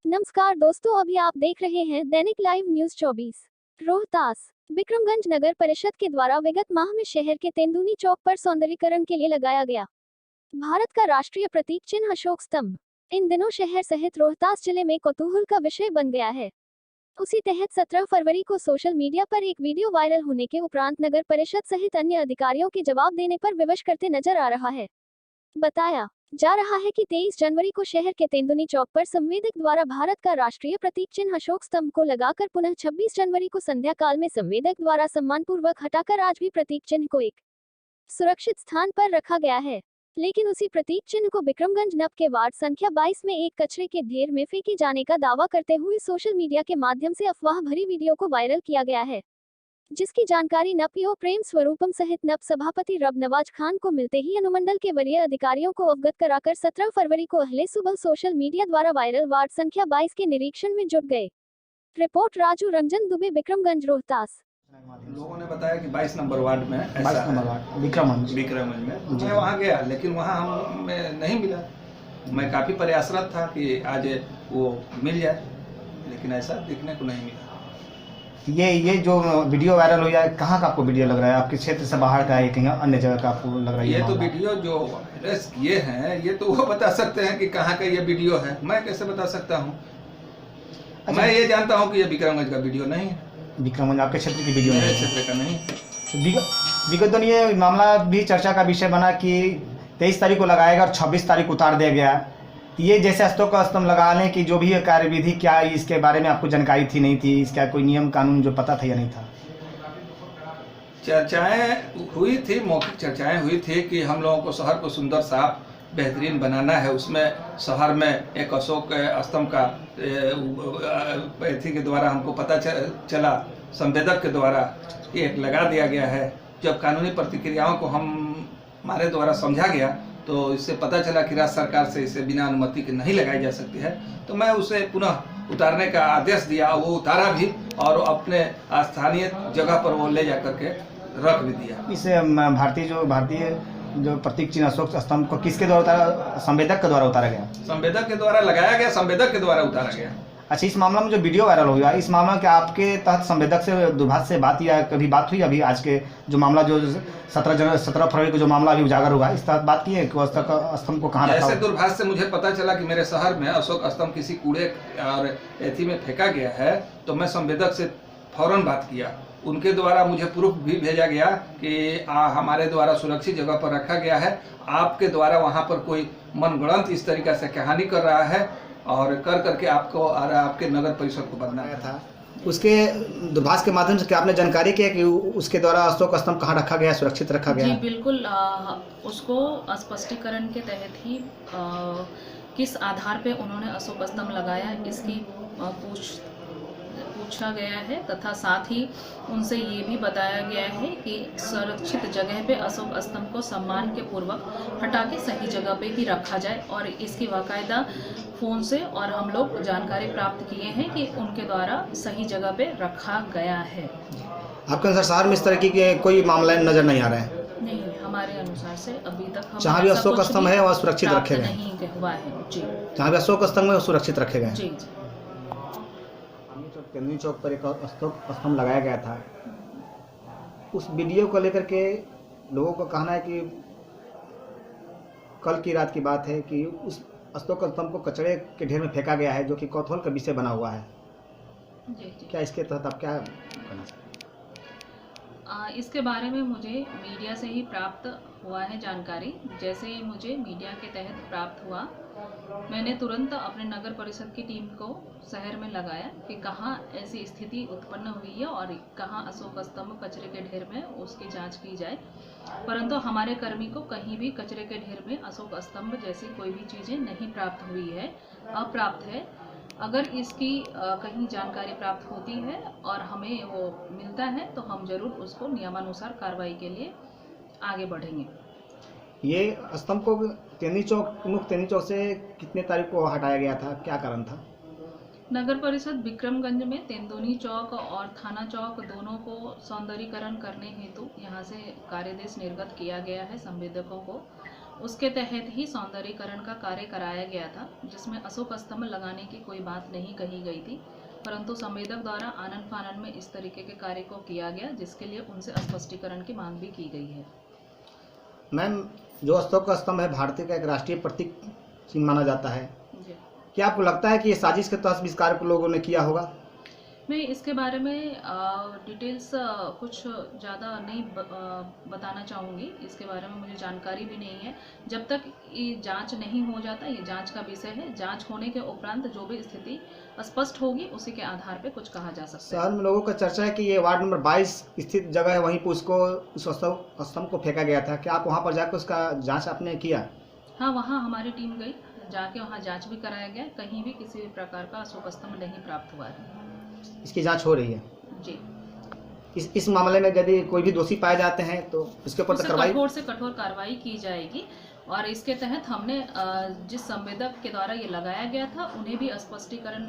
नमस्कार दोस्तों, अभी आप देख रहे हैं दैनिक लाइव न्यूज 24। रोहतास बिक्रमगंज नगर परिषद के द्वारा विगत माह में शहर के तेंदुनी चौक पर सौंदर्यीकरण के लिए लगाया गया भारत का राष्ट्रीय प्रतीक चिन्ह अशोक स्तंभ इन दिनों शहर सहित रोहतास जिले में कौतूहल का विषय बन गया है। उसी तहत 17 फरवरी को सोशल मीडिया पर एक वीडियो वायरल होने के उपरांत नगर परिषद सहित अन्य अधिकारियों के जवाब देने पर विवश करते नजर आ रहा है। बताया जा रहा है कि 23 जनवरी को शहर के तेंदुनी चौक पर संवेदक द्वारा भारत का राष्ट्रीय प्रतीक चिन्ह अशोक स्तंभ को लगाकर पुनः 26 जनवरी को संध्या काल में संवेदक द्वारा सम्मानपूर्वक हटाकर आज भी प्रतीक चिन्ह को एक सुरक्षित स्थान पर रखा गया है। लेकिन उसी प्रतीक चिन्ह को बिक्रमगंज नब के वार्ड संख्या 22 में एक कचरे के ढेर में फेंके जाने का दावा करते हुए सोशल मीडिया के माध्यम से अफवाह भरी वीडियो को वायरल किया गया है, जिसकी जानकारी नब पीओ प्रेम स्वरूपम सहित नब सभापति रब नवाज खान को मिलते ही अनुमंडल के वरीय अधिकारियों को अवगत कराकर 17 फरवरी को अहले सुबह सोशल मीडिया द्वारा वायरल वार्ड संख्या 22 के निरीक्षण में जुट गए। रिपोर्ट राजू रंजन दुबे, बिक्रमगंज, रोहतास। लोगों ने बताया कि 22 नंबर वार्ड में 22 नंबर वार्ड बिक्रमगंज में मैं वहाँ गया, लेकिन वहाँ हमें नहीं मिला। मैं काफ़ी प्रयासरत था कि आज वो मिल जाए, लेकिन ऐसा देखने को नहीं मिला। ये जो वीडियो वायरल हो जाए, कहाँ का आपको वीडियो लग रहा है? आपके क्षेत्र से बाहर का है, कहीं अन्य जगह का आपको लग रहा है? ये तो वीडियो जो वायरस किए हैं, ये तो वो बता सकते हैं कि कहाँ का ये वीडियो है। मैं कैसे बता सकता हूँ? अच्छा, मैं ये जानता हूँ कि ये बिक्रमगंज का वीडियो नहीं है। बिक्रमगंज आपके क्षेत्र की वीडियो मेरे है? क्षेत्र का नहीं। विगत दिन ये मामला भी चर्चा का विषय बना कि 23 तारीख को लगाएगा और 26 तारीख उतार दिया गया। ये जैसे अशोक स्तंभ लगाने की जो भी कार्यविधि, क्या इसके बारे में आपको जानकारी थी, नहीं थी? इसका कोई नियम कानून जो पता था या नहीं था? चर्चाएं हुई थी, मौखिक चर्चाएं हुई थी कि हम लोगों को शहर को सुंदर, साफ, बेहतरीन बनाना है। उसमें शहर में एक अशोक स्तंभ का के द्वारा हमको पता चला, संवेदक के द्वारा एक लगा दिया गया है। जब कानूनी प्रतिक्रियाओं को हमारे द्वारा समझा गया तो इससे पता चला कि राज्य सरकार से इसे बिना अनुमति के नहीं लगाई जा सकती है, तो मैं उसे पुनः उतारने का आदेश दिया। वो उतारा भी और अपने स्थानीय जगह पर वो ले जा करके रख भी दिया। इस भारतीय जो प्रतीक चिन्ह अशोक स्तंभ को किसके द्वारा उतारा? संवेदक के द्वारा उतारा गया? संवेदक के द्वारा लगाया गया, संवेदक के द्वारा उतारा गया। अच्छा, इस मामला में जो वीडियो वायरल हुआ, इस मामला के आपके तहत संवेदक से दूरभाष से बात या कभी बात हुई? अभी आज के जो मामला जो 17 फरवरी को जो मामला अभी उजागर हुआ, इस तहत बात की है कि अशोक स्तंभ को कहाँ रखा? ऐसे दूरभाष से मुझे पता चला कि मेरे शहर में अशोक स्तंभ किसी कूड़े और एथी में फेंका गया है, तो मैं संवेदक से फौरन बात किया। उनके द्वारा मुझे प्रूफ भी भेजा गया कि हमारे द्वारा सुरक्षित जगह पर रखा गया है। आपके द्वारा वहाँ पर कोई मनगढ़ंत इस तरीक़ा से कहानी कर रहा है और कर करके आपको और आपके नगर परिषद को बदनाम था। उसके दूरभाष के माध्यम से क्या आपने जानकारी की है कि उसके द्वारा अशोक स्तंभ कहाँ रखा गया, सुरक्षित रखा गया? जी बिल्कुल, उसको स्पष्टीकरण के तहत ही किस आधार पे उन्होंने अशोक स्तंभ लगाया, इसकी पूछा गया है तथा साथ ही उनसे ये भी बताया गया है कि सुरक्षित जगह पे अशोक स्तंभ को सम्मान के पूर्वक हटा के सही जगह पे ही रखा जाए। और इसकी बाकायदा फ़ोन से और हम लोग जानकारी प्राप्त किए हैं कि उनके द्वारा सही जगह पे रखा गया है। आपके अनुसार शहर में इस तरह की कोई मामला नजर नहीं आ रहा है? नहीं, हमारे अनुसार से अभी तक जहाँ भी अशोक स्तंभ है वह सुरक्षित रखे गए नहीं हुआ है। जी, जहाँ भी अशोक स्तंभ है सुरक्षित रखे गए। जी। तेंदुनी चौक पर एक अशोक स्तंभ लगाया गया था। उस वीडियो को लेकर के लोगों का कहना है कि कल की रात की बात है कि उस अशोक स्तंभ को कचरे के ढेर में फेंका गया है, जो कि कौतूहल का विषय बना हुआ है। जी। क्या इसके तहत आप क्या कहना चाहते हैं? इसके बारे में मुझे मीडिया से ही प्राप्त हुआ है जानकारी। जैसे ही मुझे मीडिया के तहत प्राप्त हुआ, मैंने तुरंत अपने नगर परिषद की टीम को शहर में लगाया कि कहाँ ऐसी स्थिति उत्पन्न हुई है और कहाँ अशोक स्तंभ कचरे के ढेर में उसकी जांच की जाए। परंतु हमारे कर्मी को कहीं भी कचरे के ढेर में अशोक स्तंभ जैसी कोई भी चीज़ें नहीं प्राप्त हुई है, अप्राप्त है। अगर इसकी कहीं जानकारी प्राप्त होती है और हमें वो मिलता है तो हम जरूर उसको नियमानुसार कार्रवाई के लिए आगे बढ़ेंगे। ये स्तंभ को मुख्य तेंदुनी चौक से कितने तारीख को हटाया गया था, क्या कारण था? नगर परिषद बिक्रमगंज में तेंदुनी चौक और थाना चौक दोनों को सौंदर्यीकरण करने हेतु यहाँ से कार्यदेश निर्गत किया गया है संवेदकों को। उसके तहत ही सौंदर्यीकरण का कार्य कराया गया था, जिसमें अशोक स्तंभ लगाने की कोई बात नहीं कही गई थी, परंतु संवेदक द्वारा आनन फानन में इस तरीके के कार्य को किया गया, जिसके लिए उनसे स्पष्टीकरण की मांग भी की गई है। मैम, जो अशोक स्तंभ है भारतीय का एक राष्ट्रीय प्रतीक चिन्ह माना जाता है। जी, क्या आपको लगता है कि ये साजिश के तहत इस कार्य को लोगों ने किया होगा? मैं इसके बारे में डिटेल्स कुछ ज़्यादा नहीं बताना चाहूँगी। इसके बारे में मुझे जानकारी भी नहीं है। जब तक ये जांच नहीं हो जाता, ये जांच का विषय है। जांच होने के उपरांत जो भी स्थिति स्पष्ट होगी, उसी के आधार पे कुछ कहा जा सकता है। शहर में लोगों का चर्चा है कि ये वार्ड नंबर 22 स्थित जगह है, वहीं पर उसको उस स्तंभ को फेंका गया था। क्या आप वहाँ पर जाकर उसका जाँच आपने किया? हाँ, वहाँ हमारी टीम गई, जाके वहाँ जाँच भी कराया गया। कहीं भी किसी भी प्रकार का अशोक स्तंभ नहीं प्राप्त हुआ है। इसकी जाँच हो रही है। जी, इस मामले में यदि कोई भी दोषी पाए जाते हैं तो इसके ऊपर उससे कार्रवाई कठोर से कठोर कार्रवाई की जाएगी। और इसके तहत हमने जिस संवेदक के द्वारा ये लगाया गया था, उन्हें भी स्पष्टीकरण